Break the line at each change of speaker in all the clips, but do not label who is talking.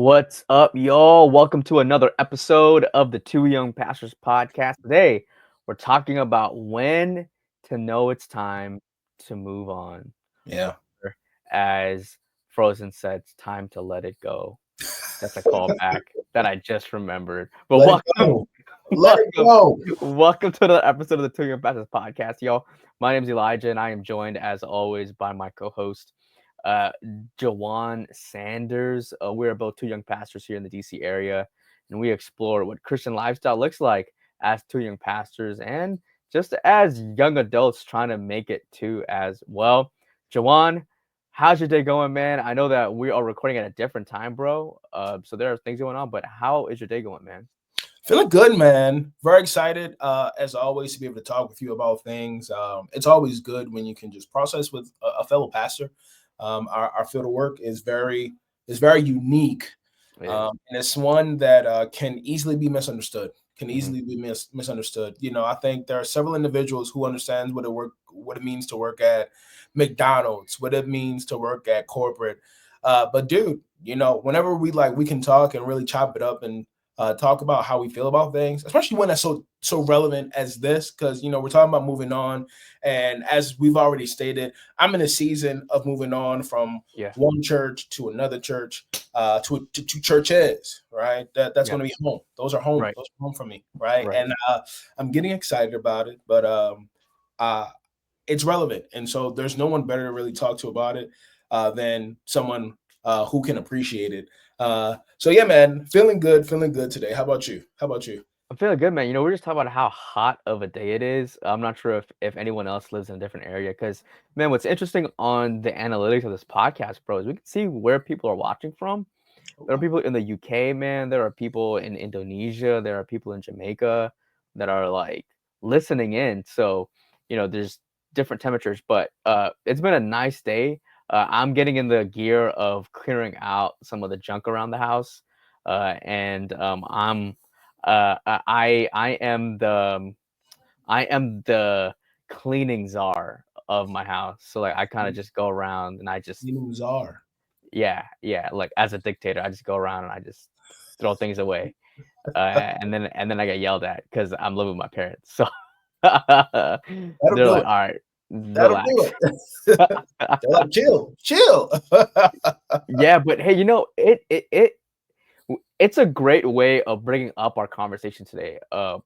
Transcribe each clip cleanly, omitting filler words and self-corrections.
What's up, y'all? Welcome to another episode of the Two Young Pastors podcast. Today, we're talking about when to know it's time to move on.
Yeah.
Or as Frozen said, it's time to let it go. That's a callback that I just remembered. But
Let it
welcome,
go. Let it
welcome,
go.
welcome to the episode of the Two Young Pastors podcast, y'all. My name's Elijah, and I am joined, as always, by my co-host, uh, Jajuan Sanders. We're both two young pastors here in the DC area, and we explore what Christian lifestyle looks like as two young pastors and just as young adults trying to make it too as well. Jajuan, how's your day going, man? I know that we are recording at a different time, bro. So there are things going on, but how is your day going, man?
Feeling good, man. Very excited, as always, to be able to talk with you about things. It's always good when you can just process with a fellow pastor. Our field of work is very unique,
It is.
and it's one that can easily be misunderstood. Can
Mhm.
easily be misunderstood. I think there are several individuals who understand what it means to work at McDonald's, what it means to work at corporate. But dude, whenever we can talk and really chop it up and talk about how we feel about things, especially when that's so relevant as this, because we're talking about moving on, and as we've already stated, I'm in a season of moving on from
Yeah.
one church to another church, to two churches, right? That's
Yeah.
going to be home. Those are home.
Right.
Those are home for me, right?
Right.
And I'm getting excited about it, but uh, it's relevant, and so there's no one better to really talk to about it than someone who can appreciate it. So yeah, man, feeling good today. How about you? How about you?
I'm feeling good, man. We're just talking about how hot of a day it is. I'm not sure if anyone else lives in a different area, because man, what's interesting on the analytics of this podcast, bro, is we can see where people are watching from. There are
Okay.
people in the UK, man. There are people in Indonesia. There are people in Jamaica that are like listening in. So, there's different temperatures, but it's been a nice day. I'm getting in the gear of clearing out some of the junk around the house, and I am the cleaning czar of my house. So like I kind of just go around and I just
News are.
yeah, like as a dictator, I just go around and I just throw things away, and then I get yelled at because I'm living with my parents. So
That'll
they're
do
like,
it.
"All right,
That'll do
relax."
it. They're like, chill, chill.
Yeah, but hey, it's a great way of bringing up our conversation today,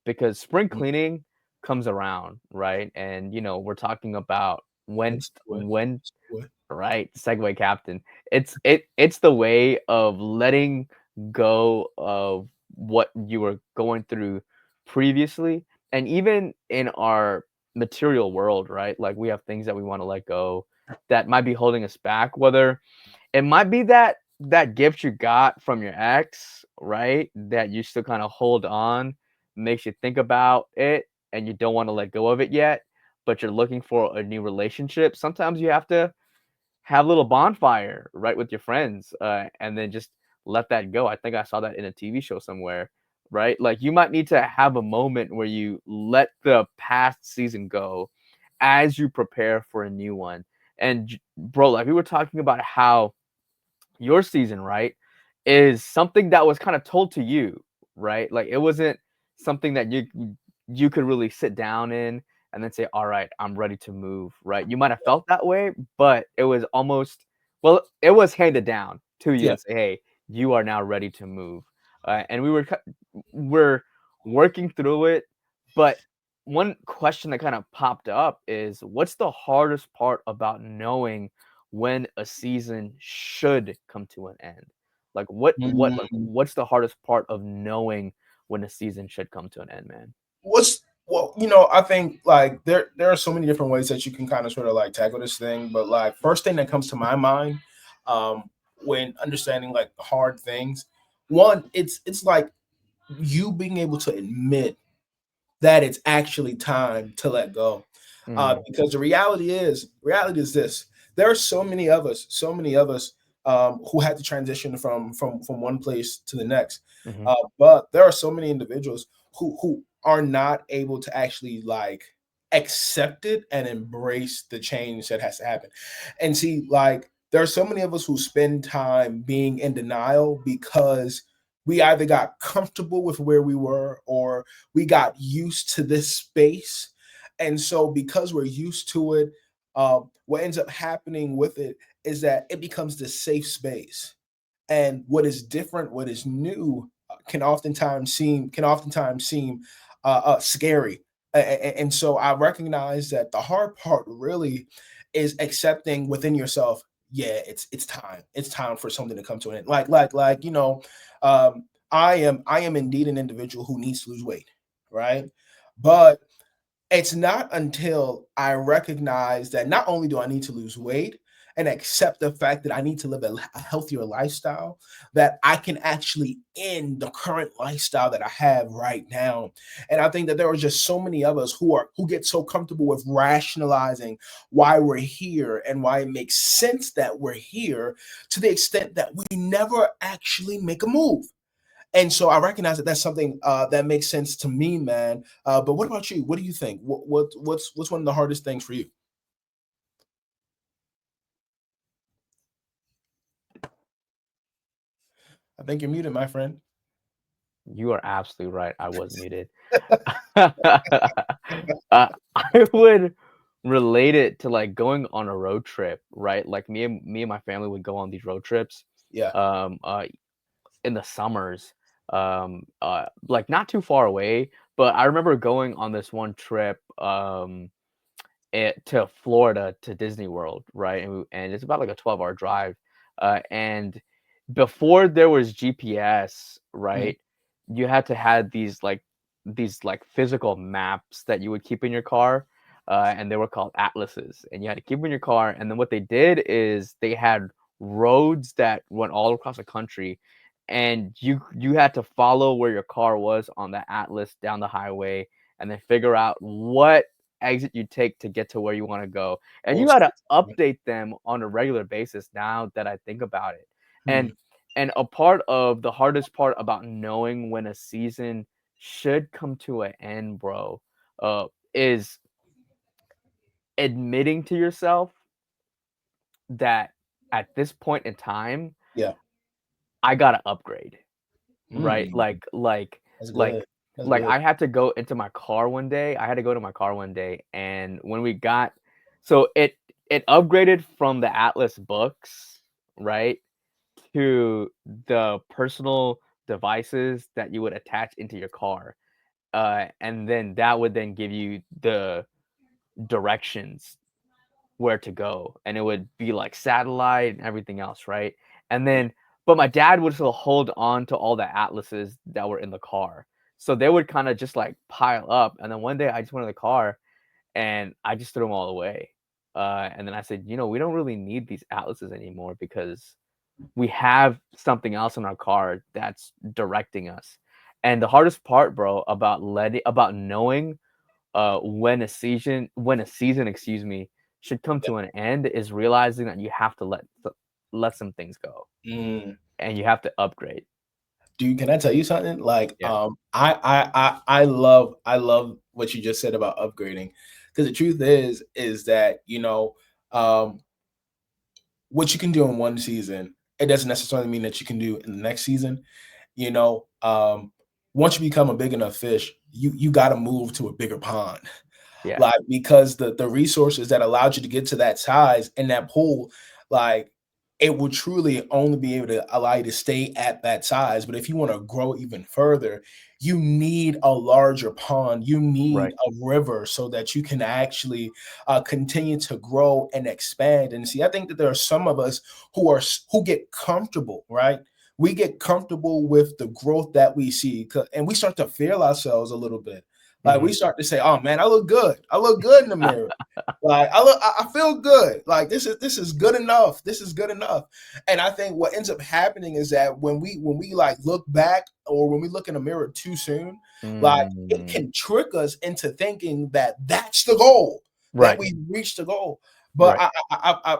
because spring cleaning comes around, right? And we're talking about when
Let's do it.
when
Let's do it.
right, Segway captain. It's the way of letting go of what you were going through previously, and even in our material world, right? Like we have things that we want to let go that might be holding us back, whether it might be that gift you got from your ex, right? That you still kind of hold on, makes you think about it, and you don't want to let go of it yet, but you're looking for a new relationship. Sometimes you have to have a little bonfire, right, with your friends, and then just let that go. I think I saw that in a TV show somewhere, right? Like you might need to have a moment where you let the past season go as you prepare for a new one. And bro, like we were talking about how your season, right, is something that was kind of told to you, right? Like it wasn't something that you could really sit down in and then say, "All right, I'm ready to move," right? You might have felt that way, but it was almost well, it was handed down to you
Yeah.
and say, "Hey, you are now ready to move." And we're working through it, but one question that kind of popped up is, what's the hardest part about knowing when a season should come to an end? Like
Mm.
what's the hardest part of knowing when a season should come to an end, man?
I think like there are so many different ways that you can kind of sort of like tackle this thing, but like first thing that comes to my mind, um, when understanding like hard things, one, it's like you being able to admit that it's actually time to let go.
Mm,
Because reality is this: there are so many of us who had to transition from one place to the next.
mhm.
But there are so many individuals who are not able to actually like accept it and embrace the change that has to happen. And see, like there are so many of us who spend time being in denial because we either got comfortable with where we were or we got used to this space. And so, because we're used to it, what ends up happening with it is that it becomes this safe space. And what is different, what is new, can oftentimes seem scary. And so I recognize that the hard part really is accepting within yourself. Yeah, it's time for something to come to an end. I am indeed an individual who needs to lose weight, right? But it's not until I recognize that not only do I need to lose weight and accept the fact that I need to live a healthier lifestyle, that I can actually end the current lifestyle that I have right now. And I think that there are just so many of us who get so comfortable with rationalizing why we're here and why it makes sense that we're here, to the extent that we never actually make a move. And so I recognize that that's something that makes sense to me, man. But what about you? What do you think? What's one of the hardest things for you? I think you're muted, my friend.
You are absolutely right. I was muted. I would relate it to like going on a road trip, right? Like me and my family would go on these road trips,
Yeah.
um, in the summers, like not too far away. But I remember going on this one trip, to Florida to Disney World, right? And it's about like a 12-hour drive. And before there was GPS,
Mhm.
right? You had to have these physical maps that you would keep in your car, and they were called atlases, and you had to keep them in your car. And then what they did is they had roads that went all across the country, and you had to follow where your car was on the atlas down the highway, and then figure out what exit you take to get to where you want to go. And you
Old
got to
school.
update them on a regular basis now that I think about it.
Mhm.
And a part of the hardest part about knowing when a season should come to an end, bro, uh, is admitting to yourself that at this point in time,
Yeah.
I gotta upgrade. Right?
Mm, that's good.
Like
That's good.
I had to go into my car one day. I had to go to my car one day, and when we got so it upgraded from the Atlas books, right, to the personal devices that you would attach into your car. And then that would then give you the directions where to go, and it would be like satellite and everything else, right? And then, but my dad would still hold on to all the atlases that were in the car, so they would kind of just like pile up. And then one day, I just went in the car and I just threw them all away. And then I said, we don't really need these atlases anymore because we have something else in our car that's directing us. And the hardest part, bro, about knowing when a season, excuse me, should come to an end is realizing that you have to let some ththings go,
Mm.
and you have to upgrade.
Dude, can I tell you something? Like,
Yeah.
I love what you just said about upgrading, because the truth is that um, what you can do in one season, it doesn't necessarily mean that you can do in the next season. You know, once you become a big enough fish, you got to move to a bigger pond.
Yeah.
Like, because the resources that allowed you to get to that size in that pool, like, it will truly only be able to allow you to stay at that size. But if you want to grow even further, you need a larger pond, you need
Right.
a river, so that you can actually continue to grow and expand. And see, I think that there are some of us who get comfortable, right? We get comfortable with the growth that we see, and we start to feel ourselves a little bit. Like, we
Mhm.
start to say, "Oh man, I look good. I look good in the mirror. Like, I feel good. Like, this is good enough. This is good enough." And I think what ends up happening is that when we like look back, or when we look in the mirror too soon, like, it
Mm.
can trick us into thinking that that's the goal, that
Right.
we reached the goal. But
Right.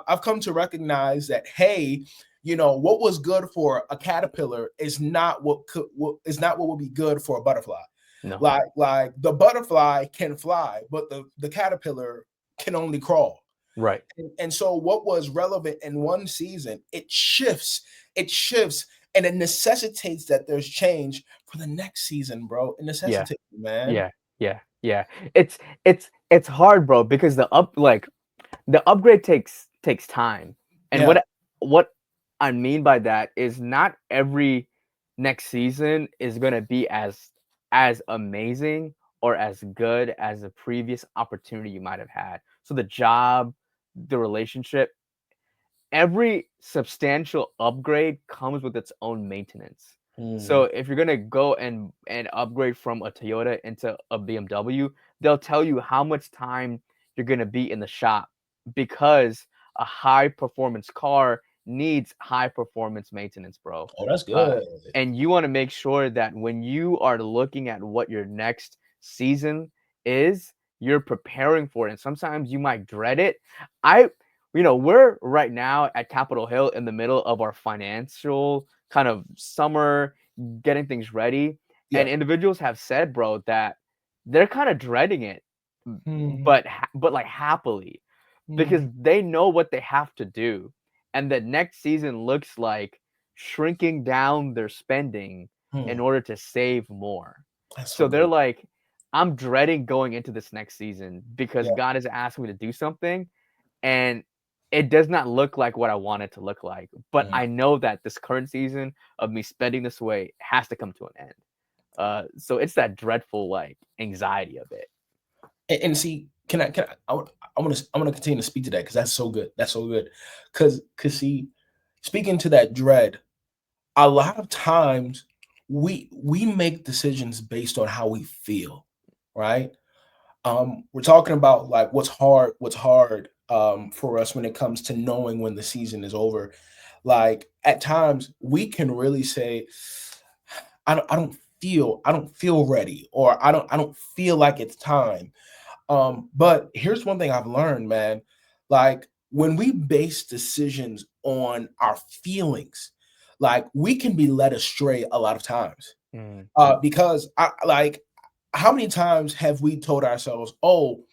I've come to recognize that, hey, what was good for a caterpillar is not what would be good for a butterfly.
No.
Like the butterfly can fly, but the caterpillar can only crawl.
Right.
And so what was relevant in one season, it shifts, and it necessitates that there's change for the next season, bro. It
Yeah.
necessitates, man.
Yeah. Yeah. Yeah. It's hard, bro, because the upgrade takes time. And
Yeah.
what I mean by that is not every next season is gonna be as amazing or as good as the previous opportunity you might have had. So the job, the relationship, every substantial upgrade comes with its own maintenance. So
Mm,
if you're gonna go and upgrade from a Toyota into a BMW, they'll tell you how much time you're gonna be in the shop because a high performance car needs high performance maintenance, bro.
oh, that's
Uh,
good.
and you want to make sure that when you are looking at what your next season is, you're preparing for it. And sometimes you might dread it. I we're right now at Capitol Hill in the middle of our financial kind of summer, getting things ready. And
Yeah.
individuals have said, bro, that they're kind of dreading it,
Mhm,
but like happily, because
mhm,
they know what they have to do. And the next season looks like shrinking down their spending in
hmm.
order to save more.
That's so
So they're
good.
like, I'm dreading going into this next season because
Yeah.
God is asking me to do something and it does not look like what I want it to look like. But
Mm.
I know that this current season of me spending this way has to come to an end. So it's that dreadful like anxiety of it.
And see, I want to continue to speak to that because that's so good. That's so good. Because see, speaking to that dread, a lot of times we make decisions based on how we feel, right? We're talking about like what's hard for us when it comes to knowing when the season is over. Like at times we can really say, I don't feel ready, or I don't feel like it's time. But here's one thing I've learned, man. Like when we base decisions on our feelings, like we can be led astray a lot of times.
Mm,
Because I like, how many times have we told ourselves, "Oh,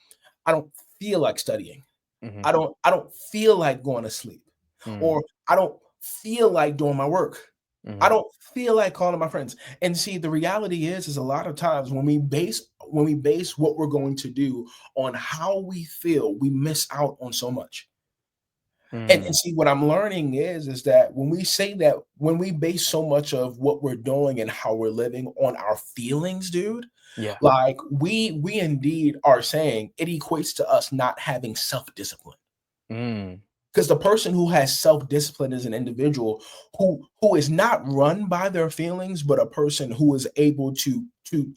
I don't feel like studying.
mhm,
I don't feel like going to sleep,"
mm,
or "I don't feel like doing my work. I
mhm.
don't feel like calling my friends." And see, the reality is a lot of times when we base what we're going to do on how we feel, we miss out on so much. And
Mm,
see, what I'm learning is that when we say that, when we base so much of what we're doing and how we're living on our feelings, dude,
yeah.
like we indeed are saying it equates to us not having self-discipline.
Mm,
Because the person who has self-discipline is an individual who is not run by their feelings, but a person who is able to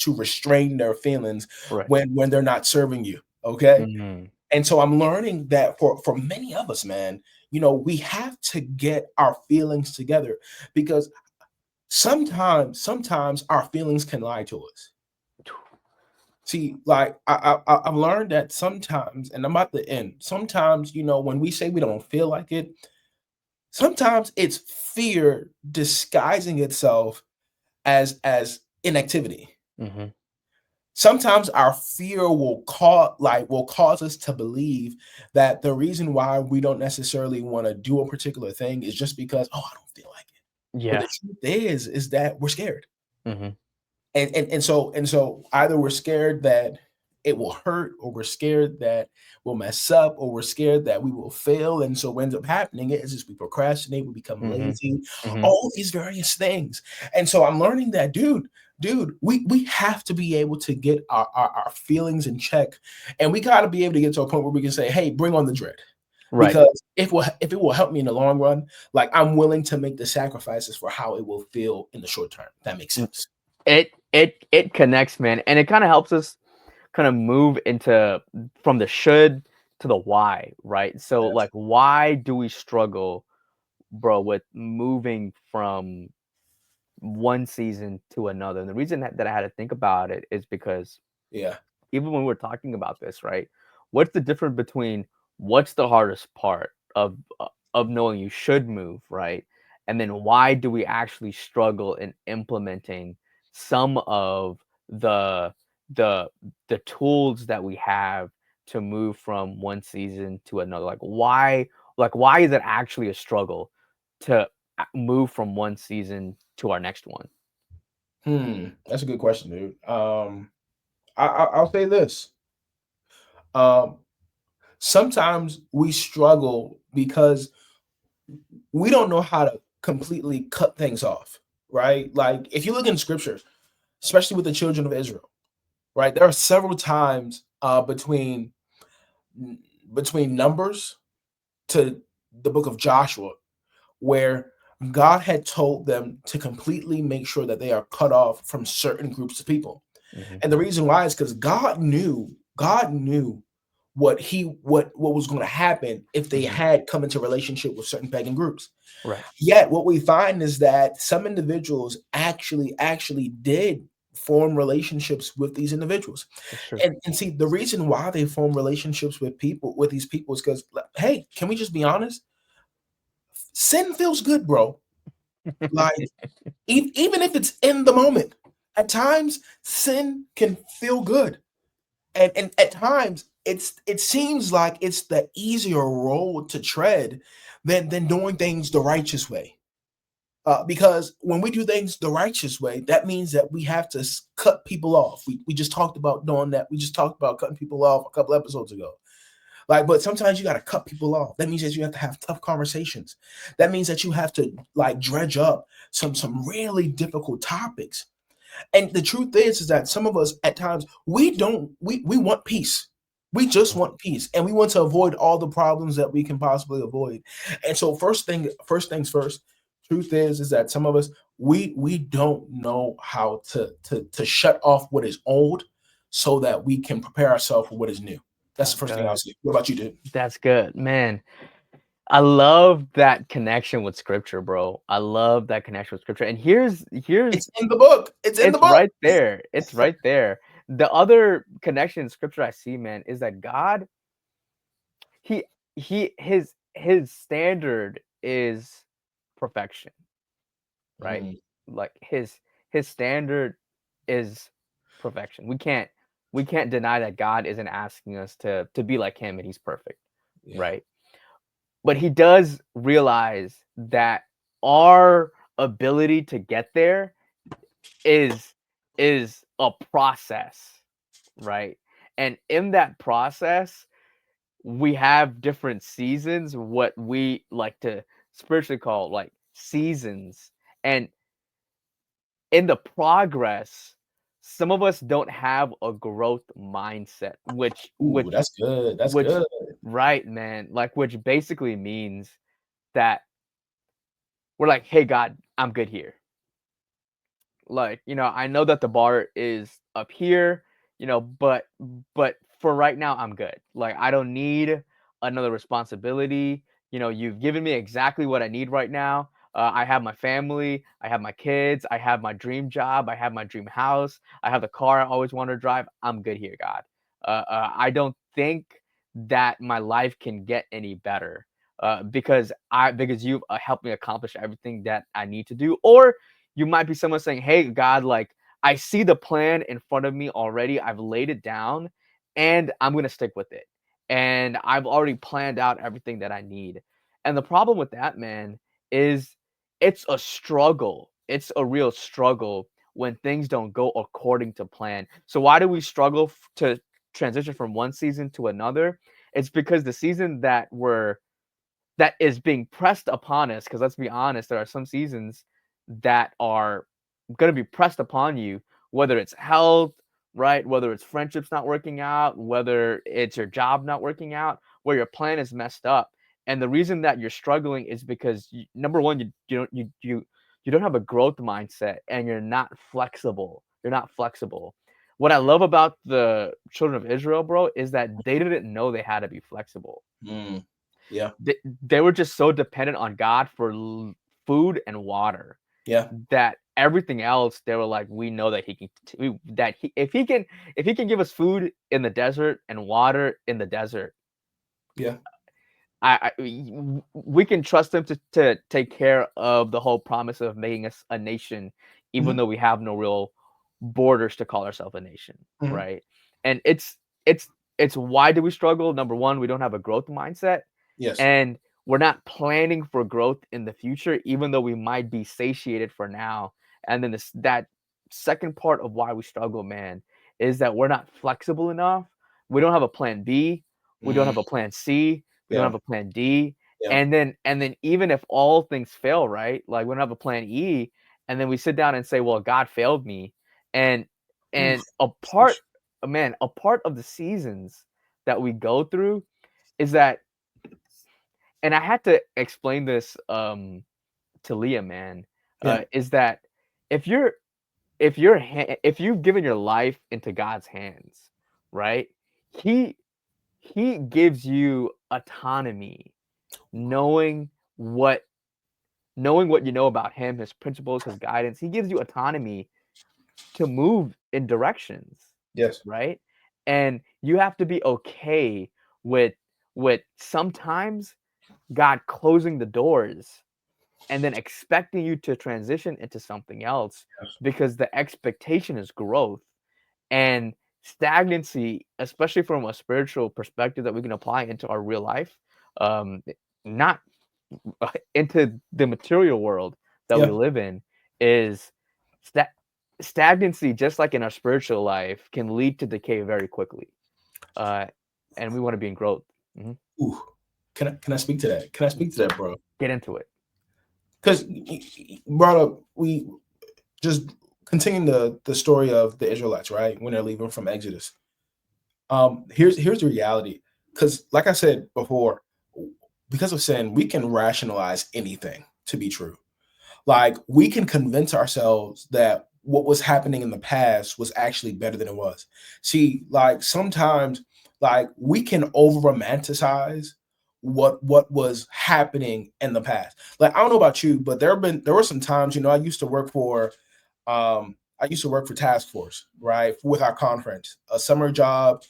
restrain their feelings
right.
when they're not serving you. Okay.
Mhm,
And so I'm learning that for many of us, man, we have to get our feelings together, because sometimes our feelings can lie to us. See, like I've learned that sometimes, and I'm at the end. Sometimes, when we say we don't feel like it, sometimes it's fear disguising itself as inactivity.
mhm,
Sometimes our fear will cause us to believe that the reason why we don't necessarily want to do a particular thing is just because, oh, I don't feel like it. But
yeah.
the truth is that we're scared.
Mhm,
And so either we're scared that it will hurt, or we're scared that we'll mess up, or we're scared that we will fail. And so what ends up happening is just we procrastinate, we become
mhm,
lazy,
mhm.
all these various things. And so I'm learning that, dude, we have to be able to get our feelings in check, and we got to be able to get to a point where we can say, hey, bring on the dread.
Right.
Because if it will help me in the long run, like I'm willing to make the sacrifices for how it will feel in the short term. That makes
Mm,
sense.
it connects, man, and it kinda helps us kinda move into from the should to the why, right? So,
Yes.
like, why do we struggle, bro, with moving from one season to another? And the reason that I had to think about it is because
Yeah.
even when we're talking about this, right? What's the difference between what's the hardest part of knowing you should move, right? And then why do we actually struggle in implementing some of the the the tools that we have to move from one season to another? Like why is it actually a struggle to move from one season to our next one?
That's a good question, dude. I'll say this. Um, Sometimes we struggle because we don't know how to completely cut things off, right? Like if you look in scripture, especially with the children of Israel, right? There are several times between Numbers to the book of Joshua where God had told them to completely make sure that they are cut off from certain groups of people.
Hmm.
And the reason why is because God knew what was going to happen if they
Hmm.
had come into relationship with certain pagan groups.
Right.
Yet what we find is that some individuals actually did form relationships with these individuals.
That's true.
And see the reason why they form relationships with these people is because, hey, can we just be honest? Sin feels good, bro. Like even if it's in the moment, at times sin can feel good. And at times it seems like it's the easier road to tread than doing things the righteous way. Because when we do things the righteous way, that means that we have to cut people off. We just talked about doing that. We just talked about cutting people off a couple episodes ago. Like, but sometimes you got to cut people off. That means that you have to have tough conversations. That means that you have to like dredge up some really difficult topics. And the truth is that some of us at times we want peace. We just
Mhm.
want peace, and we want to avoid all the problems that we can possibly avoid. And so, first things first. Truth is that some of us we don't know how to shut off what is old, so that we can prepare ourselves for what is new. That's the
That's
first thing I'll
good.
say. What about you, dude?
That's good, man. I love that connection with scripture, bro. I love that connection with scripture. And here's
It's in the book. It's in the
it's
book.
right there. It's right there. The other connection in scripture I see, man, is that God, he his standard is perfection, right?
Mhm.
Like his standard is perfection. We can't deny that God isn't asking us to be like him and he's perfect,
Yeah.
right? But he does realize that our ability to get there is is a process, right? And in that process, we have different seasons, what we like to spiritually call like seasons. And in the progress, some of us don't have a growth mindset, which
Ooh,
which
that's good. That's
which
good.
right, man, like which basically means that we're like, "Hey God, I'm good here." Like, I know that the bar is up here, but for right now I'm good. Like I don't need another responsibility. You've given me exactly what I need right now. I have my family, I have my kids, I have my dream job, I have my dream house, I have the car I always wanted to drive. I'm good here, God. I don't think that my life can get any better because you've helped me accomplish everything that I need to do. Or you might be someone saying, "Hey, God, like I see the plan in front of me already. I've laid it down and I'm going to stick with it. And I've already planned out everything that I need." And the problem with that, man, is it's a struggle. It's a real struggle when things don't go according to plan. So why do we struggle to transition from one season to another? It's because the season that is being pressed upon us, because let's be honest, there are some seasons that are going to be pressed upon you, whether it's health, right? Whether it's friendships not working out, whether it's your job not working out, where your plan is messed up. And the reason that you're struggling is because number one, you don't have a growth mindset and you're not flexible. You're not flexible. What I love about the children of Israel, bro, is that they didn't know they had to be flexible.
Mm, yeah.
They were just so dependent on God for food and water
Yeah.
that everything else they were like, we know that he can that he if he can give us food in the desert and water in the desert,
Yeah.
we can trust him to take care of the whole promise of making us a nation, even
Mhm.
though we have no real borders to call ourselves a nation,
Mhm.
right? And it's it's why do we struggle? Number one, we don't have a growth mindset,
Yes.
and we're not planning for growth in the future, even though we might be satiated for now. And then that second part of why we struggle, man, is that we're not flexible enough. We don't have a plan B. We don't
Mm,
have a plan C. We don't
yeah.
have a plan D.
Yeah.
And then even if all things fail, right? Like we don't have a plan E, and then we sit down and say, "Well, God failed me," and
Oof.
and a part, man, a part of the seasons that we go through is that, and I had to explain this to Leah, man,
Yeah.
is that if you're if you've given your life into God's hands, right? He he gives you autonomy, knowing what knowing what you know about him, his principles, his guidance. He gives you autonomy to move in directions,
Yes.
right? And you have to be okay with sometimes God closing the doors and then expecting you to transition into something else,
Yes.
because the expectation is growth. And stagnancy, especially from a spiritual perspective that we can apply into our real life, not into the material world that we
Yeah.
live in, is sta- stagnancy, just like in our spiritual life, can lead to decay very quickly. Uh, and we want to be in growth. Mhm.
Ooh. Can I speak to that? Can I speak to that, bro?
Get into it.
Because you brought up, we just continuing the story of the Israelites, right? When they're leaving from Exodus. Here's the reality. Because like I said before, because of sin, we can rationalize anything to be true. Like we can convince ourselves that what was happening in the past was actually better than it was. See, like sometimes like we can over romanticize what was happening in the past. Like I don't know about you, but there were some times, I used to work for task force, right? With our conference, a summer job.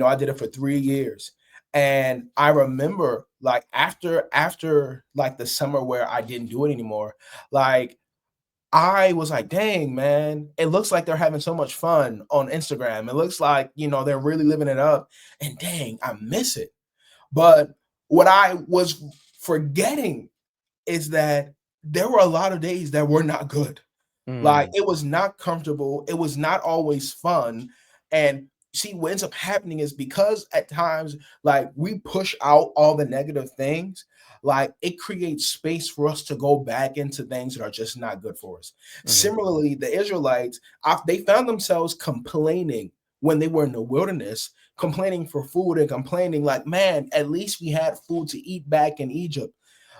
I did it for 3 years. And I remember like after like the summer where I didn't do it anymore, like I was like, dang, man, it looks like they're having so much fun on Instagram. It looks like, they're really living it up. And dang, I miss it. But what I was forgetting is that there were a lot of days that were not good. Like
Mm,
it was not comfortable. It was not always fun. And see, what ends up happening is because at times, like we push out all the negative things, like it creates space for us to go back into things that are just not good for us.
mhm.
Similarly, the Israelites, they found themselves complaining when they were in the wilderness, complaining for food and complaining like, man, at least we had food to eat back in Egypt.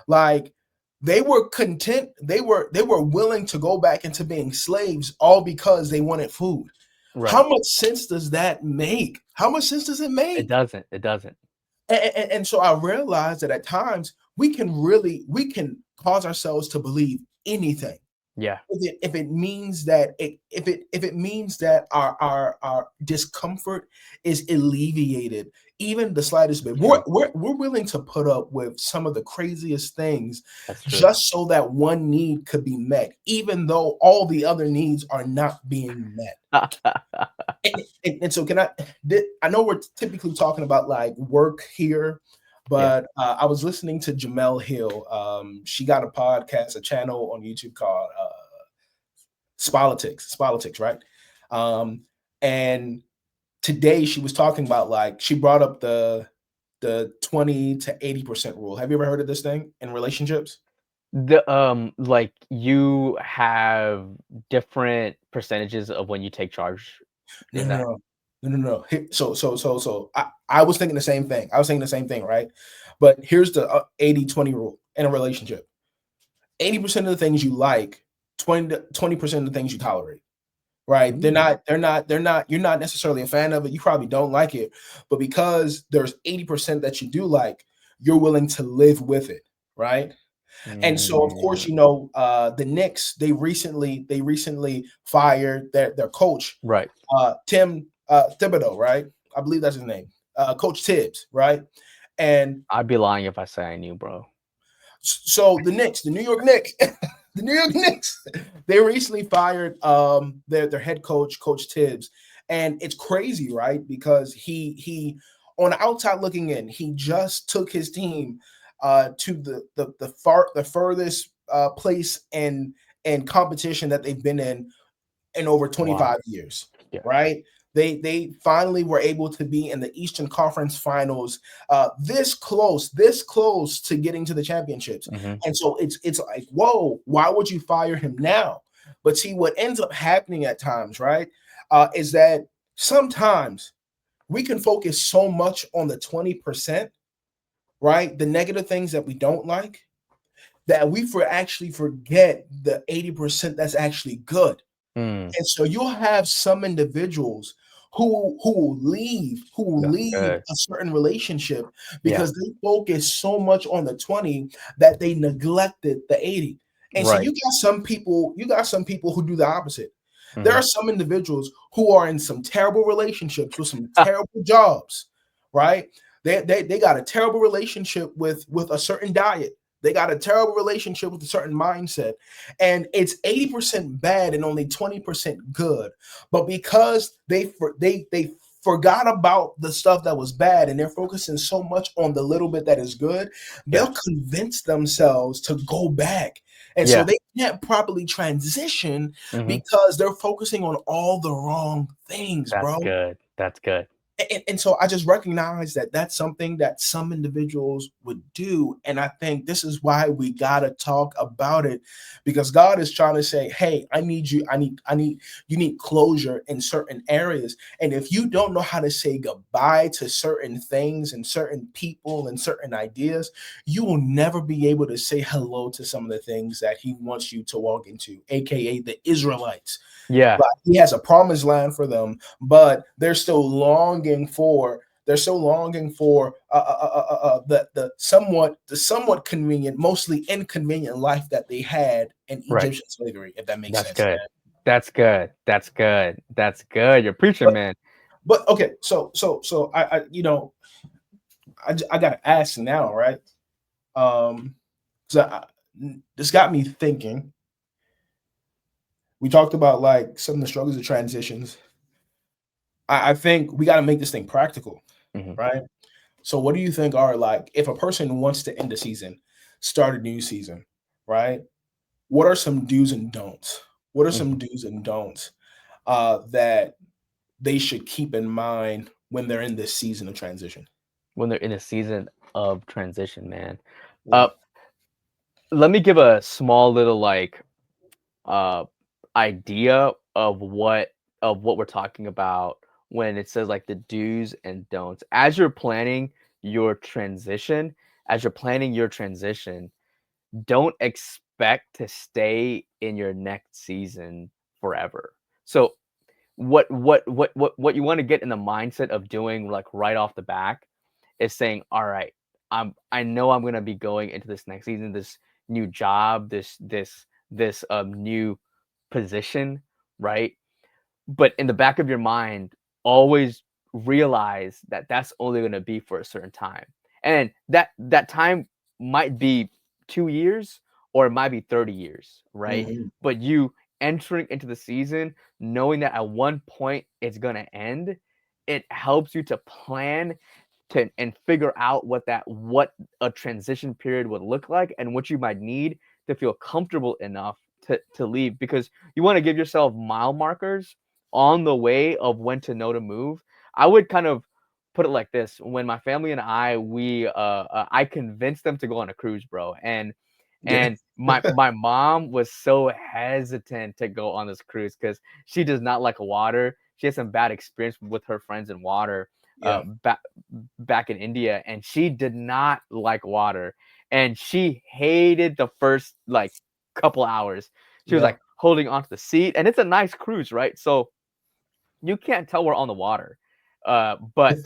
Like they were content, they were willing to go back into being slaves all because they wanted food.
Right.
How much sense does that make? How much sense does it
It
make?
doesn't. It doesn't.
And so I realized that at times we can cause ourselves to believe anything
Yeah.
if it means that if it means that our discomfort is alleviated even the slightest bit, we're,
True.
we're we're willing to put up with some of the craziest things
That's true.
just so that one need could be met, even though all the other needs are not being met. And so I know we're typically talking about like work here,
Yeah.
but I was listening to Jamel Hill. She got a podcast, a channel on YouTube called Spolitics, right? Um, and today she was talking about like she brought up the 20 to 80% rule. Have you ever heard of this thing in relationships?
Like you have different percentages of when you take charge.
No,
Is
no,
that
no, no, no, no. So I was thinking the same thing. I was thinking the same thing, right? But here's the 80-20 rule in a relationship. 80% of the things you like, 20% of the things you tolerate. Right? They're
Mm,
not, they're not, they're not, you're not necessarily a fan of it. You probably don't like it, but because there's 80% that you do like, you're willing to live with it, right? And so, of course,
mm,
the Knicks, they recently fired their coach,
right.
Tim Thibodeau, right? I believe that's his name, Coach Tibbs, right? And
I'd be lying if I say I knew, bro.
so the Knicks, the New York Knicks, the New York Knicks, they recently fired their head coach, Coach Tibbs, and it's crazy, right? Because he on the outside looking in, he just took his team to the furthest place in competition that they've been in over
Wow.
25 years,
Yeah.
right? They finally were able to be in the Eastern Conference Finals, this close to getting to the championships.
Hmm.
And so it's like, whoa, why would you fire him now? But see, what ends up happening at times, right, is that sometimes we can focus so much on the 20%, right, the negative things that we don't like, that we actually forget the 80% that's actually good.
Mm,
And so you'll have some individuals who will
that's
leave
good.
a certain relationship
Yeah.
because they focus so much on the 20 that they neglected the 80. And so
Right.
you got some people who do the opposite. There
Hmm.
are some individuals who are in some terrible relationships with some terrible jobs, right? They got a terrible relationship with a certain diet. They got a terrible relationship with a certain mindset, and it's 80% bad and only 20% good. But because they forgot about the stuff that was bad and they're focusing so much on the little bit that is good,
Yeah.
they'll convince themselves to go back. And so
Yeah.
they can't properly transition
Hmm.
because they're focusing on all the wrong things,
That's
bro.
good. That's good.
And so I just recognize that that's something that some individuals would do. And I think this is why we got to talk about it, because God is trying to say, hey, I need you. You need closure in certain areas. And if you don't know how to say goodbye to certain things and certain people and certain ideas, you will never be able to say hello to some of the things that He wants you to walk into, AKA the Israelites.
Yeah.
Like, He has a promised land for them, but they're still longing for the somewhat convenient, mostly inconvenient life that they had in
Right.
Egyptian slavery, if that makes
That's
sense,
good.
man.
That's good. That's good. That's good. You're preaching,
But
man.
okay, so I I got to ask now, right? Um, so this got me thinking. We talked about like some of the struggles of transitions. I think we got to make this thing practical,
Hmm.
right? So what do you think are, like, if a person wants to end the season, start a new season, right? What are some do's and don'ts? What are some
Hmm.
do's and don'ts that they should keep in mind when they're in this season of transition?
When they're in a season of transition, man. Uh,
Yeah.
let me give a small little like uh idea of what we're talking about when it says like the do's and don'ts. As you're planning your transition, don't expect to stay in your next season forever. So what you want to get in the mindset of doing like right off the back is saying, all right, I know I'm gonna be going into this next season, this new job, this new position, right? But in the back of your mind, always realize that that's only going to be for a certain time. And that time might be 2 years or it might be 30 years, right?
Mhm.
But you entering into the season knowing that at one point it's going to end, it helps you to plan to and figure out what a transition period would look like and what you might need to feel comfortable enough to leave, because you want to give yourself mile markers on the way of when to know to move. I would kind of put it like this: when my family and I convinced them to go on a cruise, bro,
Yeah.
and my mom was so hesitant to go on this cruise because she does not like water. She had some bad experience with her friends in water
Yeah.
back in India, and she did not like water, and she hated the first like couple hours. She was
Yeah.
like holding onto the seat, and it's a nice cruise, right? So you can't tell we're on the water. But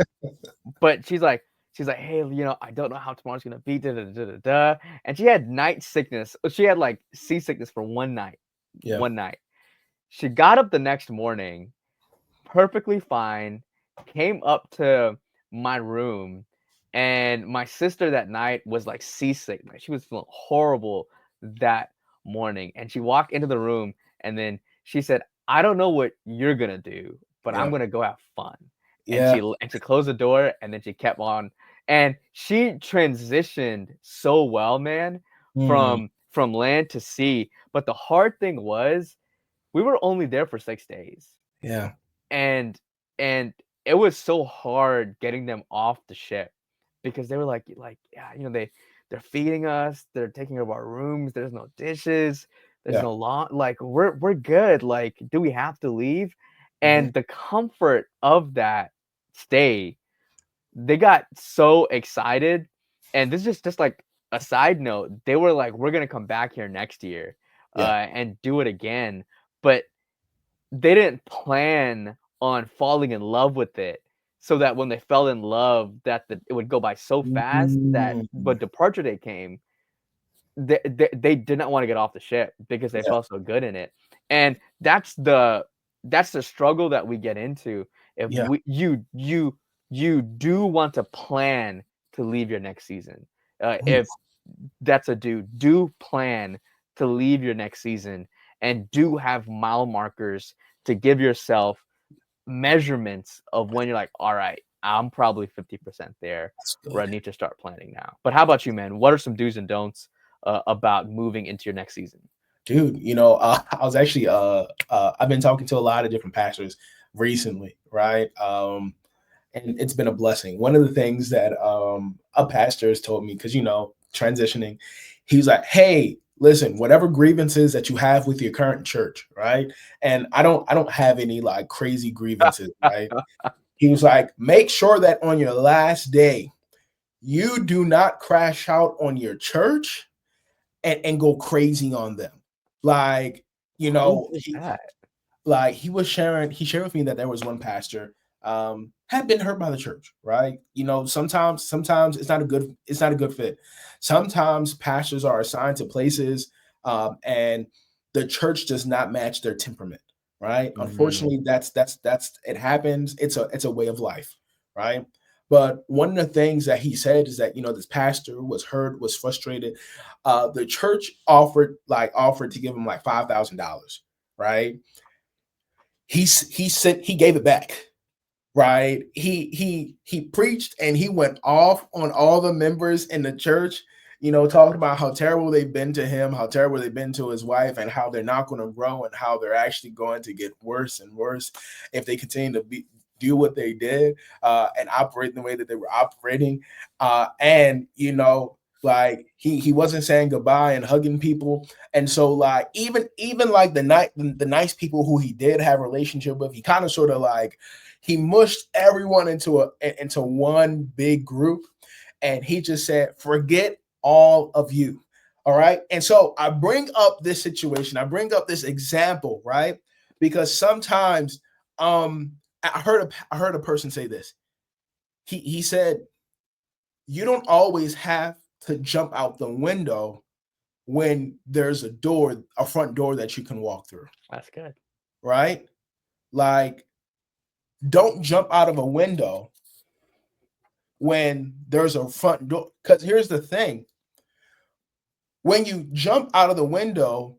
she's like, hey, I don't know how tomorrow's gonna be. Da, da, da, da, da. And she had night sickness. She had like seasickness for one night.
Yeah.
One night. She got up the next morning, perfectly fine, came up to my room, and my sister that night was like seasick. Like she was feeling horrible that morning. And she walked into the room and then she said, I don't know what you're gonna do, but I'm
Yeah.
gonna go have fun.
Yeah.
and she closed the door, and then she kept on, and she transitioned so well, man,
Mm,
from land to sea. But the hard thing was we were only there for 6 days,
yeah.
and and it was so hard getting them off the ship because they were like, yeah, they're feeding us, they're taking care of our rooms, there's no dishes, there's
Yeah.
no lawn, like we're good. Like, do we have to leave?
Mhm.
And the comfort of that stay, they got so excited. And this is just like a side note. They were like, we're gonna come back here next year,
Yeah.
and do it again. But they didn't plan on falling in love with it, so that when they fell in love, it would go by so fast that
Mm,
when departure day came, they did not wanna get off the ship because they
yeah.
felt so good in it. And that's the struggle that we get into. If
Yeah.
we you do want to plan to leave your next season.
Ooh,
If that's a do plan to leave your next season, and do have mile markers to give yourself measurements of when you're like, all right, I'm probably 50% there
that's
where I
good.
need to start planning now. But how about you, man? What are some do's and don'ts about moving into your next season?
Dude, I was actually I've been talking to a lot of different pastors recently, right? And it's been a blessing. One of the things that a pastor has told me, because transitioning, he's like, "Hey, listen, whatever grievances that you have with your current church, right? And I don't have any like crazy grievances, right? He was like, make sure that on your last day, you do not crash out on your church and go crazy on them. Like,
Who did that?
he shared with me that there was one pastor had been hurt by the church, right? Sometimes it's not a good fit. Sometimes pastors are assigned to places, and the church does not match their temperament, right?
Mm,
Unfortunately, that's it happens. It's a way of life, right? But one of the things that he said is that this pastor was hurt, was frustrated. The church offered to give him like $5,000, right? He gave it back, right? He preached and he went off on all the members in the church, talking about how terrible they've been to him, how terrible they've been to his wife, and how they're not going to grow and how they're actually going to get worse and worse if they continue to do what they did, and operate in the way that they were operating. And like he wasn't saying goodbye and hugging people. And so like even like the nice people who he did have a relationship with, he kind of sort of like he mushed everyone into one big group, and he just said, "Forget all of you." All right. And so I bring up this situation, I bring up this example, right? Because sometimes I heard a person say this. He said, "You don't always have to jump out the window when there's a front door that you can walk through."
that's good.
Right? Like, don't jump out of a window when there's a front door. Because here's the thing: when you jump out of the window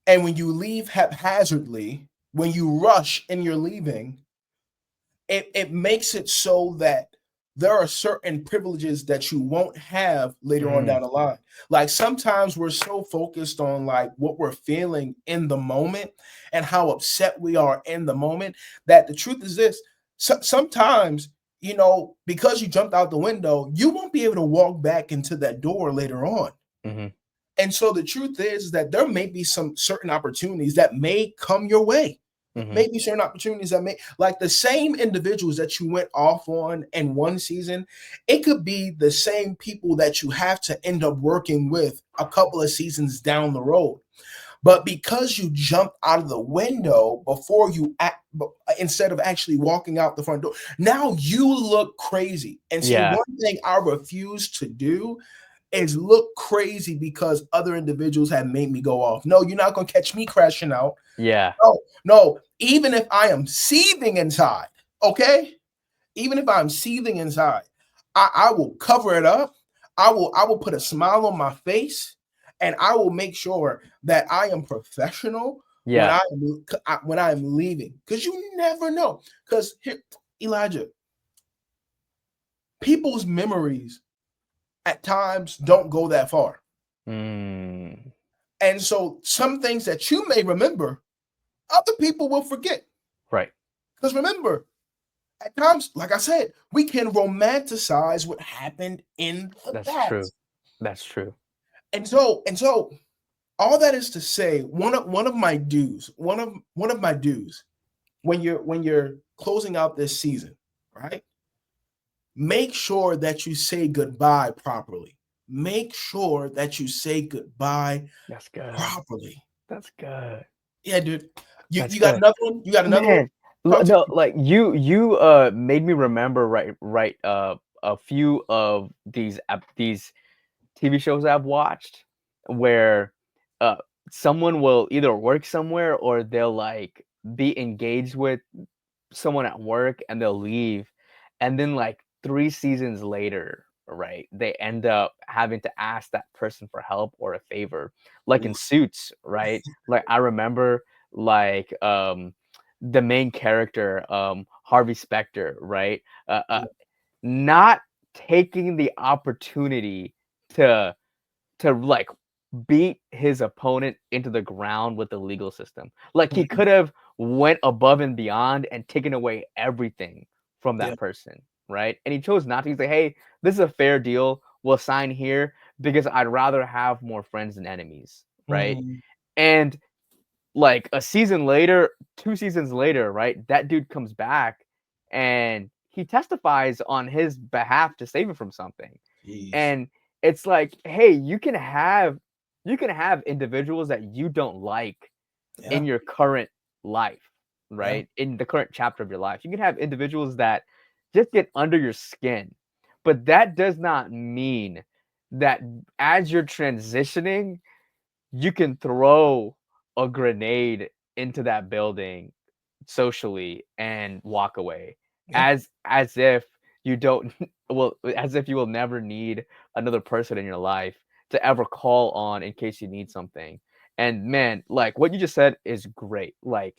and when you leave haphazardly, when you rush and you're leaving, it makes it so that there are certain privileges that you won't have later on
Mm,
down the line. Like sometimes we're so focused on like what we're feeling in the moment and how upset we are in the moment, that the truth is this: sometimes, because you jumped out the window, you won't be able to walk back into that door later on.
mhm,
And so the truth is that there may be some certain opportunities that may come your way.
mhm,
Maybe certain opportunities that may, like the same individuals that you went off on in one season, it could be the same people that you have to end up working with a couple of seasons down the road. But because you jumped out of the window before instead of actually walking out the front door, now you look crazy. And see,
yeah,
one thing I refuse to do is look crazy because other individuals have made me go off. No, you're not going to catch me crashing out.
yeah,
No, no, even if I am seething inside, okay? Even if I'm seething inside, I will cover it up. I will put a smile on my face, and I will make sure that I am professional when
yeah,
I am leaving, because you never know. Because Elijah, people's memories at times don't go that far.
Mm,
And so some things that you may remember, other people will forget.
right.
Because remember, at times, like I said, we can romanticize what happened in the
That's true.
past.
That's true.
And so all that is to say, one of my dues, one of my dues when you're closing out this season, right? Make sure that you say goodbye properly. Make sure that you say goodbye
That's good.
properly.
That's good.
Yeah, dude. You
That's
you got
good.
another one? You got another one?
Man,
Talk to
no,
me.
like you made me remember a few of these TV shows I've watched where uh someone will either work somewhere or they'll like be engaged with someone at work and they'll leave, and then like 3 seasons later, right, they end up having to ask that person for help or a favor, like in
Oof.
Suits, right? Like, I remember, like, the main character, Harvey Specter, right?
Yeah,
Not taking the opportunity to like beat his opponent into the ground with the legal system. Like he
mhm,
could have went above and beyond and taken away everything from
yeah,
that person, right? And he chose not to. He's like, "Hey, this is a fair deal. We'll sign here because I'd rather have more friends than enemies," right?
mhm,
And like a season later, 2 seasons later, right? That dude comes back and he testifies on his behalf to save him from something.
jeez.
And it's like, hey, you can have individuals that you don't like
Yeah,
in your current life,
yeah,
right? In the current chapter of your life. You can have individuals that just get under your skin. But that does not mean that as you're transitioning, you can throw a grenade into that building socially and walk away
yeah,
as if you don't well, as if you will never need another person in your life to ever call on in case you need something. And man, like what you just said is great. Like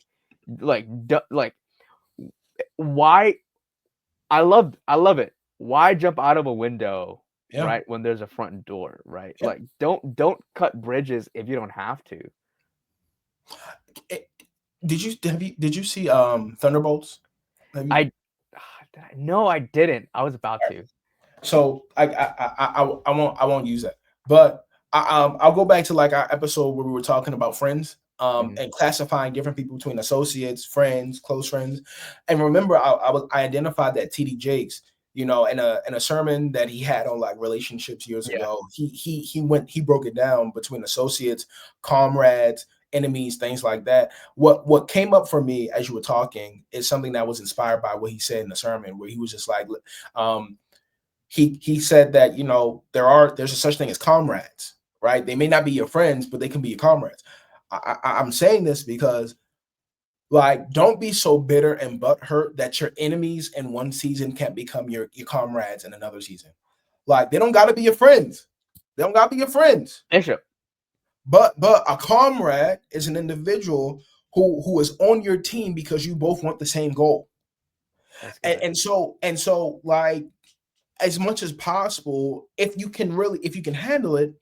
why I love it. Why jump out of a window,
yeah,
right, when there's a front door, right?
yeah.
Like don't cut bridges if you don't have to.
Eh, did you see Thunderbolts? Have you?
I no, I didn't. I was about to.
So I won't use that. But I'll go back to like our episode where we were talking about friends
Mhm.
and classifying different people between associates, friends, close friends. And remember, I identified that TD Jakes, in a sermon that he had on like relationships years
Yeah.
ago. He broke it down between associates, comrades, enemies, things like that. What came up for me as you were talking is something that was inspired by what he said in the sermon, where he was just like, um, he said that there's a such thing as comrades, right? They may not be your friends, but they can be your comrades. I'm saying this because like don't be so bitter and butthurt that your enemies in one season can't become your comrades in another season. Like they don't got to be your friends. They don't got to be your friends.
Bishop.
But a comrade is an individual who is on your team because you both want the same goal.
That's
And,
good.
and so and so like as much as possible, if you can handle it,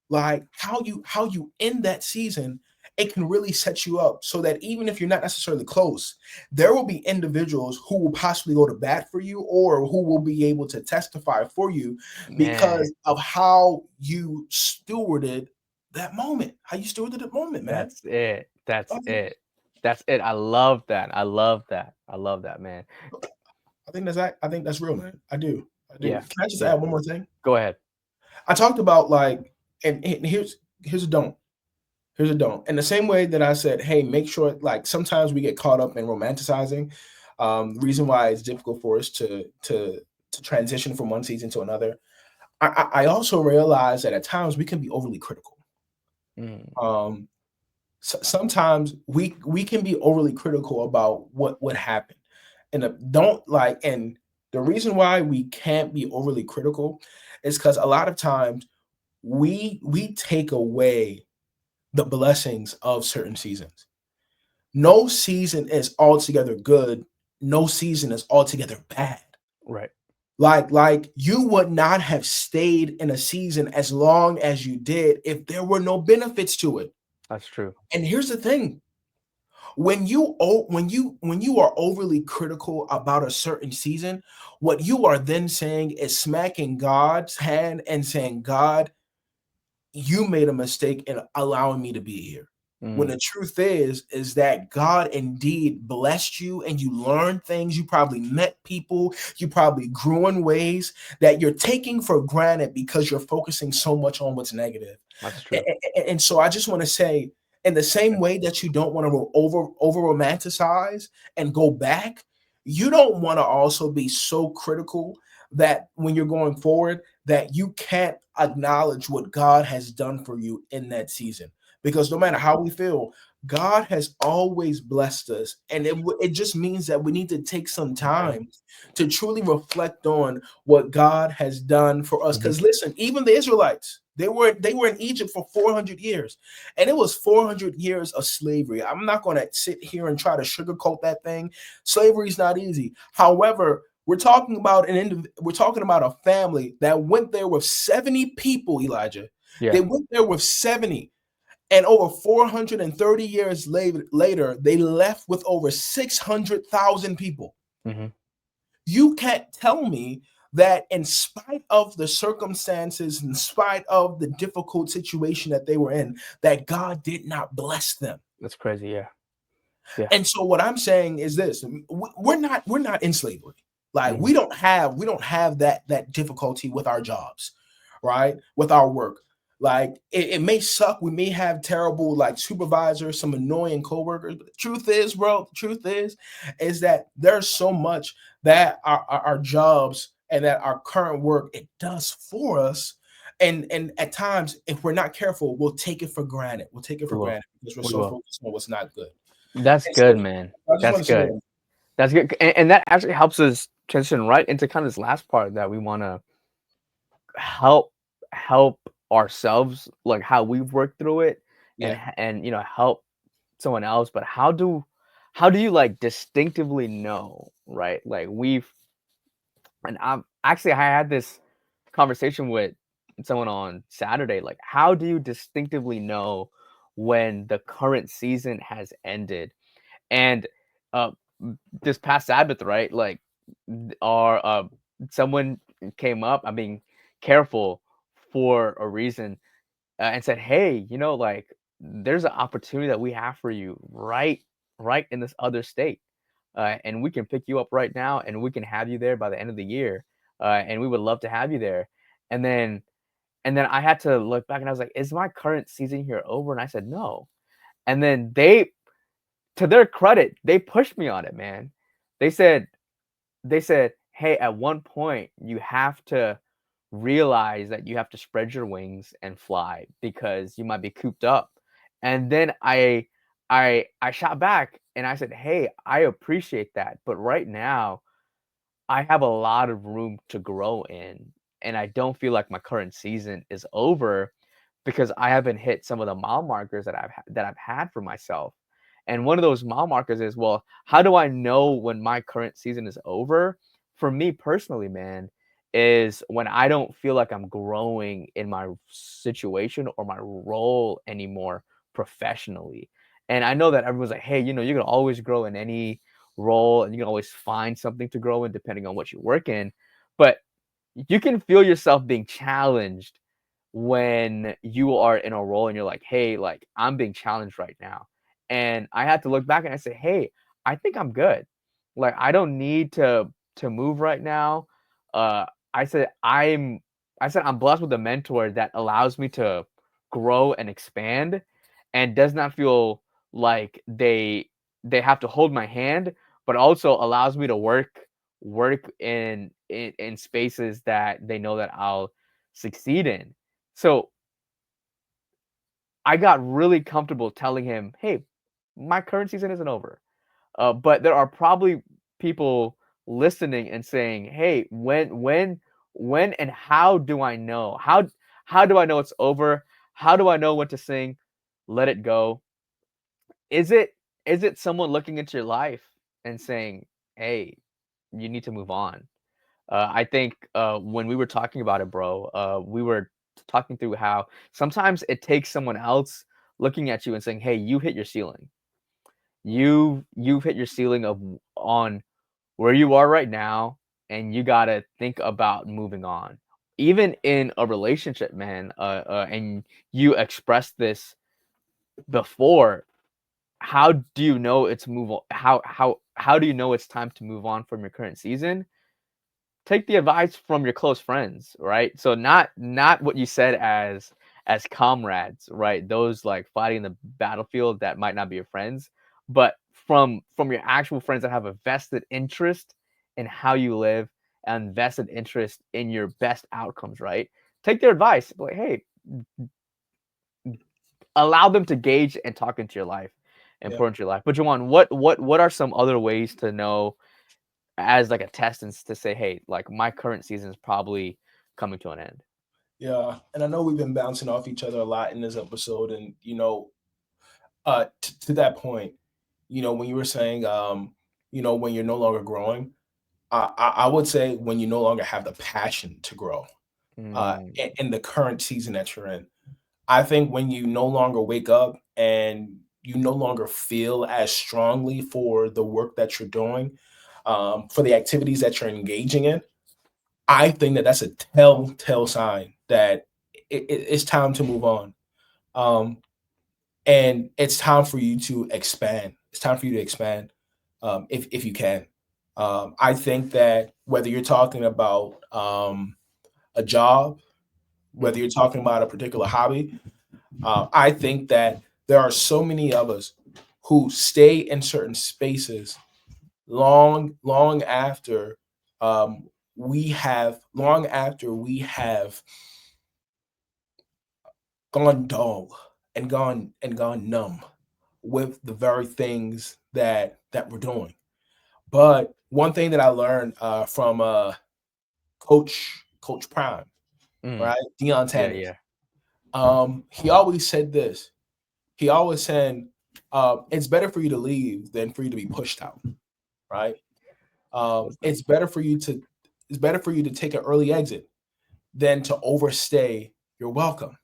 like how you end that season, it can really set you up so that even if you're not necessarily close, there will be individuals who will possibly go to bat for you or who will be able to testify for you
Man,
because of how you stewarded that moment, how you stewarded the moment, man.
that's it. That's
I think
it. That's it. I love that. I love that. I love that, man.
I think that's real, man. I do. I do.
Yeah.
Can I just
Yeah.
add one more thing?
Go ahead.
I talked about like, and here's a don't. Here's a don't. In the same way that I said, hey, make sure like sometimes we get caught up in romanticizing. The reason why it's difficult for us to transition from one season to another. I also realize that at times we can be overly critical.
Mm,
Um, sometimes we can be overly critical about what happened, and don't like. And the reason why we can't be overly critical is because a lot of times we take away the blessings of certain seasons. No season is altogether good no season is altogether bad.
Right.
Like you would not have stayed in a season as long as you did if there were no benefits to it.
That's true.
And here's the thing, when you are overly critical about a certain season, what you are then saying is smacking God's hand and saying, God, you made a mistake in allowing me to be here. When
Mm,
the truth is that God indeed blessed you and you learned things. You probably met people, you probably grew in ways that you're taking for granted because you're focusing so much on what's negative.
that's
A-
true.
and so I just want to say, in the same way that you don't want to over romanticize and go back, you don't want to also be so critical that when you're going forward that you can't acknowledge what God has done for you in that season. Because no matter how we feel, God has always blessed us, and it just means that we need to take some
Okay.
time to truly reflect on what God has done for us.
Mhm.
Because listen, even the Israelites, they were in Egypt for 400 years, and it was 400 years of slavery. I'm not going to sit here and try to sugarcoat that thing. Slavery is not easy. However, we're talking about a family that went there with 70 people, Elijah.
Yeah.
They went there with 70. And over 430 years later, they left with over 600,000 people.
Mhm.
You can't tell me that, in spite of the circumstances, in spite of the difficult situation that they were in, that God did not bless them.
That's crazy. Yeah. Yeah.
And so what I'm saying is this: we're not in slavery. Like
Mhm.
we don't have that difficulty with our jobs, right? With our work. Like it may suck. We may have terrible like supervisors, some annoying coworkers. But the truth is, bro, the truth is that there's so much that our jobs and that our current work it does for us. And at times, if we're not careful, we'll take it for granted. We'll take it
We
for
will.
granted because we're
We
so
will.
focused on what's not good.
That's
And
good,
so
man.
I just
That's
want to say,
good. That's good. And that actually helps us transition right into kind of this last part that we want to help help ourselves, like how we've worked through it, and
yeah,
help someone else. But how do you like distinctively know, right? Like I had this conversation with someone on Saturday. Like, how do you distinctively know when the current season has ended? And uh, this past Sabbath, right? Like, our someone came up. I'm being careful for a reason, and said, "Hey, like, there's an opportunity that we have for you right in this other state, and we can pick you up right now, and we can have you there by the end of the year, and we would love to have you there." And then I had to look back, and I was like, "Is my current season here over?" And I said, "No." And then to their credit, they pushed me on it, man. They said "Hey, at one point, you have to realize that you have to spread your wings and fly because you might be cooped up." And then I shot back and I said, "Hey, I appreciate that, but right now, I have a lot of room to grow in, and I don't feel like my current season is over because I haven't hit some of the mile markers that I've had for myself." And one of those mile markers is, well, how do I know when my current season is over? For me personally, man, is when I don't feel like I'm growing in my situation or my role anymore professionally. And I know that everyone's like, "Hey, you can always grow in any role and you can always find something to grow in depending on what you work in." But you can feel yourself being challenged when you are in a role and you're like, "Hey, like, I'm being challenged right now." And I had to look back and I say, "Hey, I think I'm good. Like, I don't need to move right now." Uh, I said I'm blessed with a mentor that allows me to grow and expand and does not feel like they have to hold my hand, but also allows me to work in spaces that they know that I'll succeed in. So I got really comfortable telling him, "Hey, my current season isn't over." But there are probably people listening and saying, "Hey, when and how do I know? How do I know it's over? How do I know when to sing, let it go?" Is it someone looking into your life and saying, hey, you need to move on. I think when we were talking about it, bro, we were talking through how sometimes it takes someone else looking at you and saying, "Hey, you hit your ceiling. You've hit your ceiling of on where you are right now, and you gotta think about moving on." Even in a relationship, man, and you expressed this before. How do you know it's move on? How do you know it's time to move on from your current season? Take the advice from your close friends, right? So not what you said as comrades, right? Those like fighting in the battlefield that might not be your friends, but from your actual friends that have a vested interest in how you live and vested interest in your best outcomes, right? Take their advice. Like, hey, allow them to gauge and talk into your life and
Yeah.
pour into your life. But Jawan, what are some other ways to know as like a test and to say, hey, like my current season is probably coming to an end.
Yeah. And I know we've been bouncing off each other a lot in this episode. And, to that point, when you were saying, when you're no longer growing, I would say when you no longer have the passion to grow
Mm,
in the current season that you're in. I think when you no longer wake up and you no longer feel as strongly for the work that you're doing, for the activities that you're engaging in, I think that that's a telltale sign that it's time to move on. Um, and it's time for you to expand. It's time for you to expand, if you can. I think that whether you're talking about a job, whether
mm,
you're talking about a particular hobby, I think that there are so many of us who stay in certain spaces long after we have gone dull and gone numb with the very things that we're doing. But one thing that I learned from Coach Prime,
mm.
right, Deion
Yeah,
Sanders,
yeah.
he always said this. He always said, "It's better for you to leave than for you to be pushed out." Right?
That's nice.
It's better for you to take an early exit than to overstay your welcome.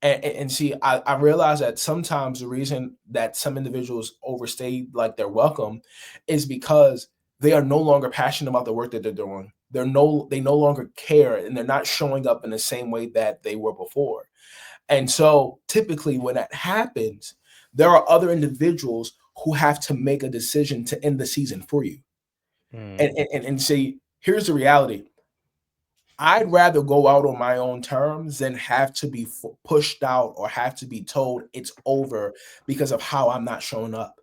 And see, I realize that sometimes the reason that some individuals overstay like their welcome is because they are no longer passionate about the work that they're doing. They no longer care, and they're not showing up in the same way that they were before. And so typically when that happens, there are other individuals who have to make a decision to end the season for you.
Mm,
And see, here's the reality. I'd rather go out on my own terms than have to be pushed out or have to be told it's over because of how I'm not showing up.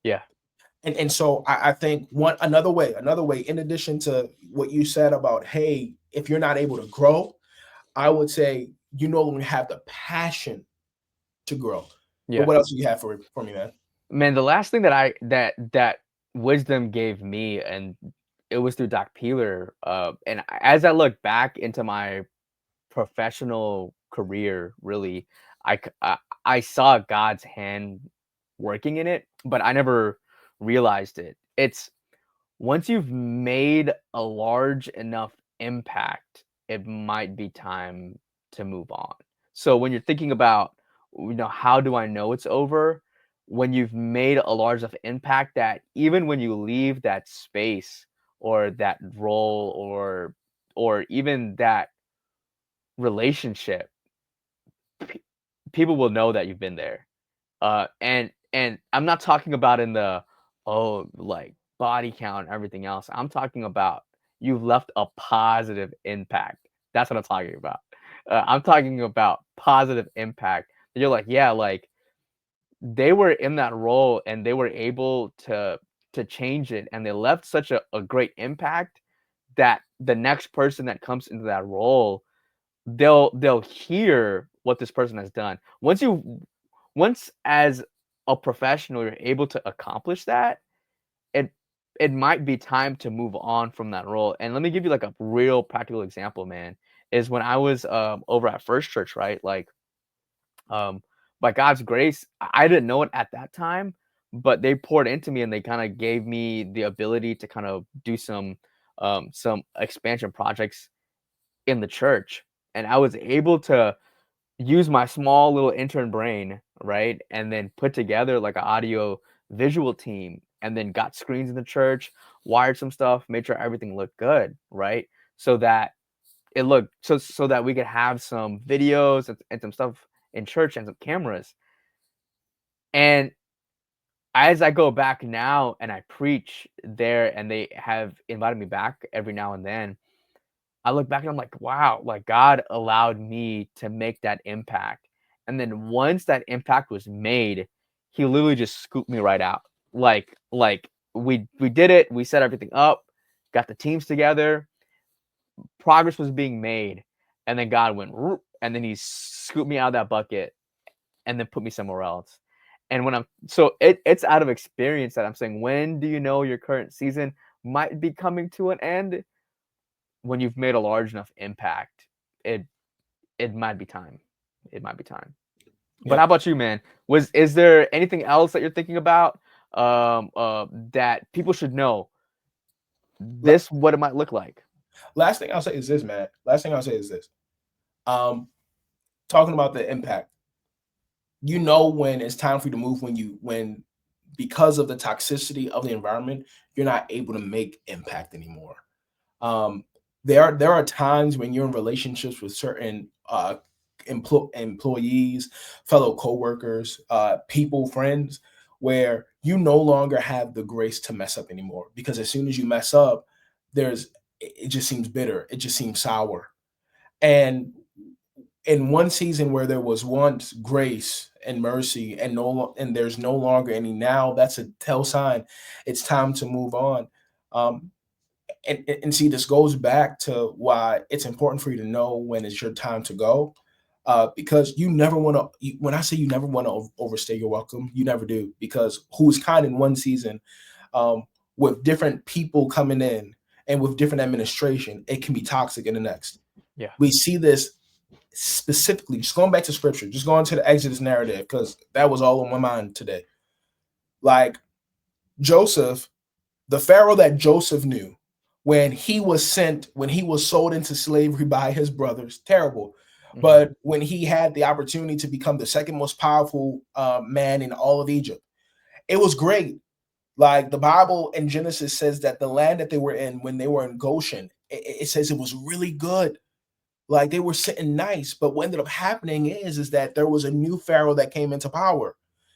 yeah,
And so I think another way, in addition to what you said about, hey, if you're not able to grow, I would say you no longer have the passion to grow. But
yeah.
what else do you have for me, man?
Man, the last thing that that wisdom gave me, and it was through Doc Peeler. And as I look back into my professional career, really, I, c- I saw God's hand working in it, but I never realized it. It's once you've made a large enough impact, it might be time to move on. So when you're thinking about, how do I know it's over? When you've made a large enough impact that even when you leave that space or that role or even that relationship, pe- people will know that you've been there. And I'm not talking about in the, oh, like, body count and everything else. I'm talking about you've left a positive impact. That's what I'm talking about. I'm talking about positive impact. You're like, yeah, like, they were in that role and they were able to change it, and they left such a great impact that the next person that comes into that role, they'll hear what this person has done. Once as a professional you're able to accomplish that, it it might be time to move on from that role. And let me give you like a real practical example, man. Is when I was over at First Church, right? Like, by God's grace, I didn't know it at that time, but they poured into me and they kind of gave me the ability to kind of do some expansion projects in the church, and I was able to use my small little intern brain, right? And then put together like an audio visual team and then got screens in the church, wired some stuff, made sure everything looked good, right? So that it looked so that we could have some videos and some stuff in church and some cameras. And as I go back now and I preach there and they have invited me back every now and then, I look back and I'm like, wow, like God allowed me to make that impact. And then once that impact was made, he literally just scooped me right out. Like we did it, we set everything up, got the teams together, progress was being made, and then God went "Whoop," and then he scooped me out of that bucket and then put me somewhere else. And when I'm so it's out of experience that I'm saying, when do you know your current season might be coming to an end? When you've made a large enough impact, it it might be time. It might be time. But how
Yep.
about you, man? Is there anything else that you're thinking about that people should know?
La-
This what it might look like.
Last thing I'll say is this, man. Last thing I'll say is this. Um, Talking about the impact, you know when it's time for you to move, when because of the toxicity of the environment, you're not able to make impact anymore. Um, there are times when you're in relationships with certain employees, fellow coworkers, people, friends, where you no longer have the grace to mess up anymore. Because as soon as you mess up, there's it just seems bitter. It just seems sour. And in one season where there was once grace and mercy and there's no longer any now, that's a tell sign it's time to move on. um, and see, this goes back to why it's important for you to know when it's your time to go, because you never want to, when I say you never want to overstay your welcome, you never do, because who's kind in one season, um, with different people coming in and with different administration, it can be toxic in the next.
Yeah.
We see this specifically, just going back to scripture, just going to the Exodus narrative, because that was all on my mind today. Like Joseph, the Pharaoh that Joseph knew, when he was sold into slavery by his brothers, terrible.
Hmm.
But when he had the opportunity to become the second most powerful man in all of Egypt, it was great. Like the Bible in Genesis says that the land that they were in when they were in Goshen, it says it was really good. Like they were sitting nice, but what ended up happening is that there was a new pharaoh that came into power,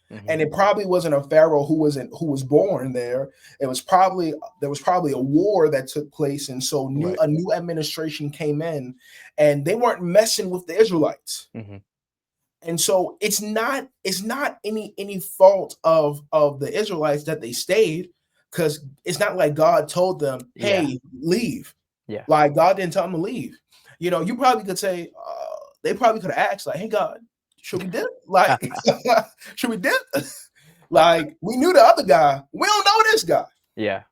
Hmm.
and it probably wasn't a pharaoh who was born there. It was probably there was probably a war that took place, and so
Right.
a new administration came in, and they weren't messing with the Israelites.
Hmm.
And so it's not any fault of the Israelites that they stayed, because it's not like God told them,
Yeah.
"Hey, leave."
Yeah.
Like God didn't tell them to leave. You know, you probably could say, they probably could have asked, like, "Hey, God, should we dip? Like, should we dip?" Like, we knew the other guy. We don't know this guy.
Yeah.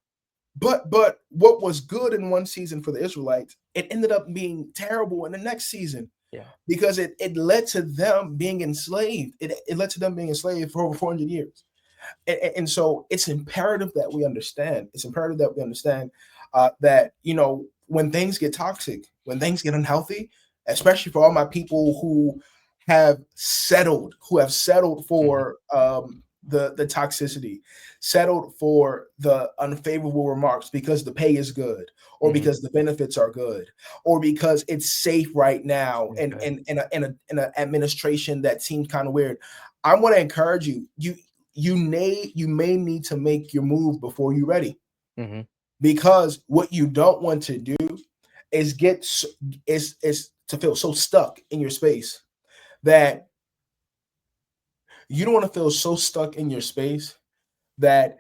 But what was good in one season for the Israelites, it ended up being terrible in the next season,
Yeah.
because it led to them being enslaved. It led to them being enslaved for over 400 years. And so it's imperative that we understand. It's imperative that we understand that, you know, when things get toxic, when things get unhealthy, especially for all my people who have settled
Hmm.
for the toxicity, settled for the unfavorable remarks because the pay is good, or
Hmm.
because the benefits are good, or because it's safe right now,
It's
and
good.
in an administration that seems kind of weird. I want to encourage you. You may need to make your move before you're ready,
Hmm.
because what you don't want to do is is to feel so stuck in your space, that you don't want to feel so stuck in your space that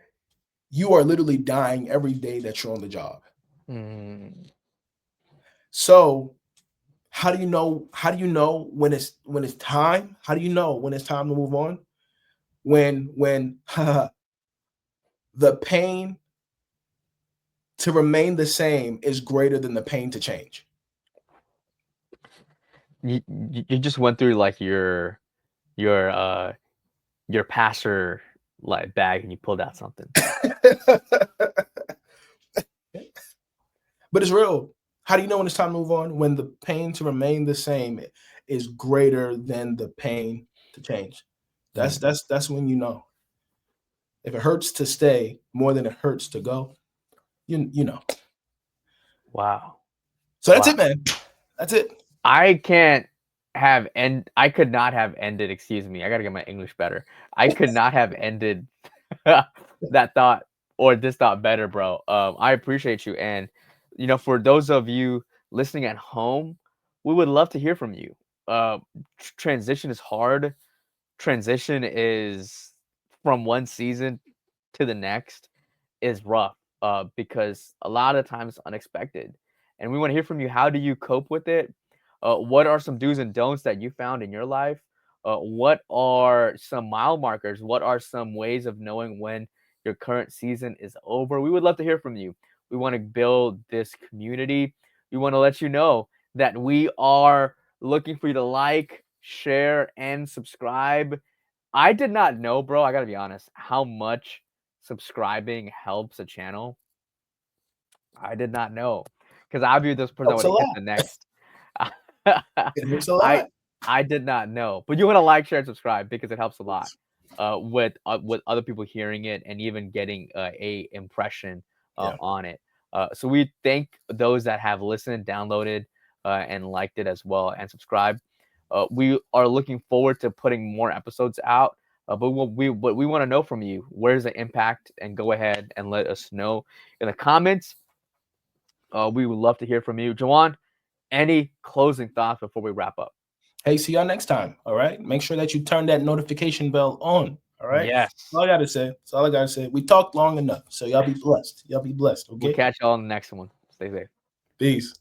you are literally dying every day that you're on the job.
Hmm.
So how do you know when it's time? How do you know when it's time to move on? When the pain to remain the same is greater than the pain to change.
You just went through like your your pastor. like bag and you pulled out something.
But it's real. How do you know when it's time to move on? When the pain to remain the same is greater than the pain to change. That's
Mm,
that's that's when you know. If it hurts to stay more than it hurts to go, you know.
wow.
So that's
Wow.
it, man. That's it.
I can't have end I could not have ended, excuse me, I gotta get my English better. I could not have ended that thought or this thought better, bro. I appreciate you. And, for those of you listening at home, we would love to hear from you. Transition is hard. Transition is from one season to the next is rough, because a lot of times unexpected. And we want to hear from you. How do you cope with it? What are some do's and don'ts that you found in your life? What are some mile markers? What are some ways of knowing when your current season is over? We would love to hear from you. We want to build this community. We want to let you know that we are looking for you to like, share, and subscribe. I did not know, bro, I gotta be honest, how much subscribing helps a channel. I did not know, because I viewed this person that
Helps
would
a
hit
lot.
the next.
It helps a
I
lot.
I did not know, but you wanna like, share, and subscribe because it helps a lot, with other people hearing it and even getting, a impression,
Yeah.
on it. So we thank those that have listened, downloaded, and liked it as well, and subscribed. We are looking forward to putting more episodes out, but what we wanna know from you, where's the impact? And go ahead and let us know in the comments. We would love to hear from you. Jawan, any closing thoughts before we wrap up?
Hey, see y'all next time. All right. Make sure that you turn that notification bell on. All right. That's all
Yes.
I gotta say. That's all I gotta say. We talked long enough. So y'all be blessed. Y'all be blessed.
We'll
Okay.
catch y'all on the next one. Stay safe.
Peace.